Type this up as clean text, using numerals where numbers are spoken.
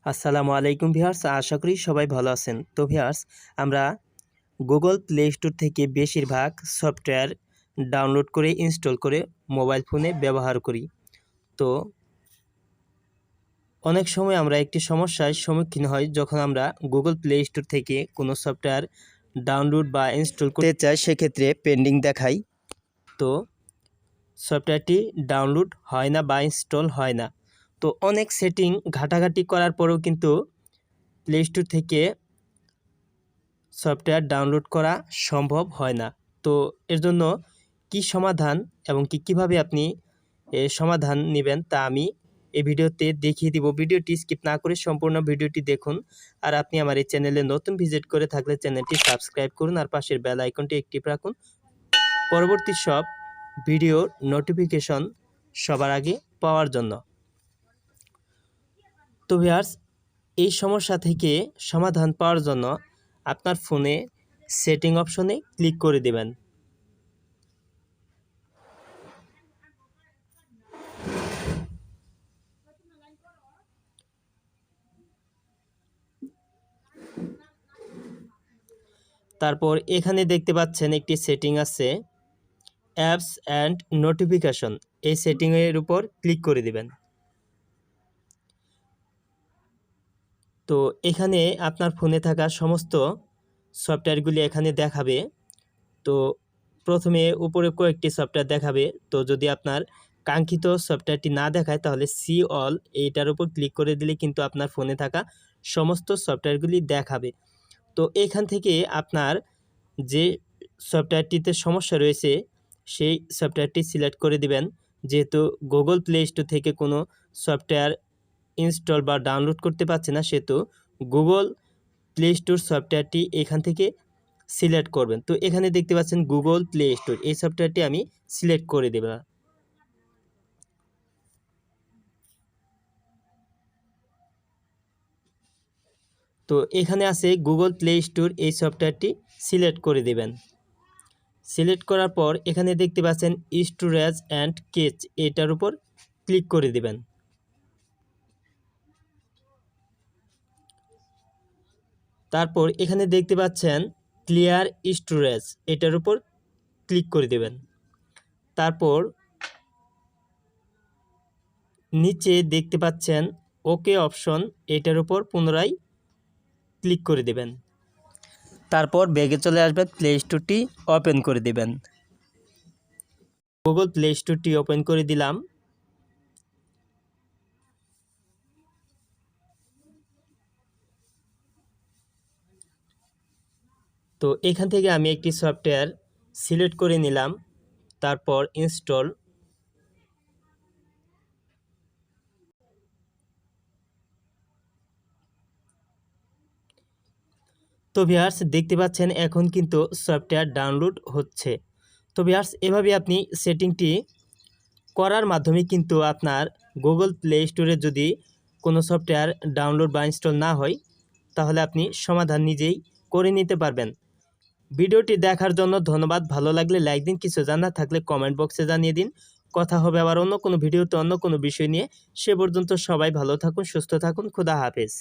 আসসালামু আলাইকুম ভিউয়ার্স, আশা করি সবাই ভালো আছেন। তো ভিউয়ার্স, আমরা গুগল প্লে স্টোর থেকে বেশিরভাগ সফটওয়্যার ডাউনলোড করে ইনস্টল করে মোবাইল ফোনে ব্যবহার করি। তো অনেক সময় আমরা একটি সমস্যার সম্মুখীন হই যখন আমরা গুগল প্লে স্টোর থেকে কোনো সফটওয়্যার ডাউনলোড বা ইনস্টল করতে চাই, সেক্ষেত্রে পেন্ডিং দেখাই। তো সফটওয়্যারটি ডাউনলোড হয় না বা ইনস্টল হয় না। তো অনেক সেটিং ঘাটাঘাটি করার পরেও কিন্তু প্লে স্টোর থেকে সফটওয়্যার ডাউনলোড করা সম্ভব হয় না। তো এর জন্য কি সমাধান এবং কীভাবে আপনি সমাধান নেবেন তা আমি এই ভিডিওতে দেখিয়ে দিব। ভিডিওটি স্কিপ না করে সম্পূর্ণ ভিডিওটি দেখুন। আর আপনি আমার এই চ্যানেলে নতুন ভিজিট করে থাকলে চ্যানেলটি সাবস্ক্রাইব করুন আর পাশের বেল আইকনটি অ্যাক্টিভ রাখুন পরবর্তী সব ভিডিওর নোটিফিকেশন সবার আগে পাওয়ার জন্য। তো ভিউয়ার্স, এই সমস্যা থেকে সমাধান পাওয়ার জন্য আপনার ফোনে সেটিং অপশনে ক্লিক করে দেবেন। তারপর এখানে দেখতে পাচ্ছেন একটি সেটিং আছে, অ্যাপস অ্যান্ড নোটিফিকেশন। এই সেটিংয়ের উপর ক্লিক করে দিবেন। তো এখানে আপনার ফোনে থাকা সমস্ত সফটওয়্যারগুলি এখানে দেখাবে। তো প্রথমে উপরে কয়েকটি সফটওয়্যার দেখাবে। তো যদি আপনার কাঙ্ক্ষিত সফটওয়্যারটি না দেখায় তাহলে সি অল এইটার উপর ক্লিক করে দিলে কিন্তু আপনার ফোনে থাকা সমস্ত সফটওয়্যারগুলি দেখাবে। তো এখান থেকে আপনার যে সফটওয়্যারটিতে সমস্যা রয়েছে সেই সফটওয়্যারটি সিলেক্ট করে দিবেন। যেহেতু গুগল প্লে স্টোর থেকে কোনো সফটওয়্যার ইনস্টল বা ডাউনলোড করতে পারছে না, সেহেতু গুগল প্লে স্টোর সফটওয়্যারটি এখান থেকে সিলেক্ট করবেন। তো এখানে দেখতে পাচ্ছেন গুগল প্লে স্টোর, এই সফটওয়্যারটি আমি সিলেক্ট করে দেব। তো এখানে আছে গুগল প্লে স্টোর, এই সফটওয়্যারটি সিলেক্ট করে দেবেন। সিলেক্ট করার পর এখানে দেখতে পাচ্ছেন স্টোরেজ অ্যান্ড কেচ, এটার উপর ক্লিক করে দেবেন। তারপর এখানে দেখতে পাচ্ছেন ক্লিয়ার স্টোরেজ, এটার উপর ক্লিক করে দেবেন। তারপর নিচে দেখতে পাচ্ছেন ওকে অপশন, এটার উপর পুনরায় ক্লিক করে দেবেন। তারপর ব্যাগে চলে আসবেন, প্লে স্টোরটি ওপেন করে দেবেন। গুগল প্লে স্টোরটি ওপেন করে দিলাম। তো এখান থেকে আমি একটি সফটওয়্যার সিলেক্ট করে নিলাম, তারপর ইনস্টল। তো ভিউয়ার্স, দেখতে পাচ্ছেন এখন কিন্তু সফটওয়্যার ডাউনলোড হচ্ছে। তো ভিউয়ার্স, এভাবে আপনি সেটিংটি করার মাধ্যমে কিন্তু আপনার গুগল প্লে স্টোরে যদি কোনো সফটওয়্যার ডাউনলোড বা ইনস্টল না হয় তাহলে আপনি সমাধান নিজেই করে নিতে পারবেন। ভিডিওটি দেখার জন্য ধন্যবাদ। ভালো লাগলে লাইক দিন, কিছু জানার থাকলে কমেন্ট বক্সে জানিয়ে দিন। কথা হবে আবার অন্য কোনো ভিডিওতে অন্য কোনো বিষয় নিয়ে। সে পর্যন্ত সবাই ভালো থাকুন, সুস্থ থাকুন। খোদা হাফেজ।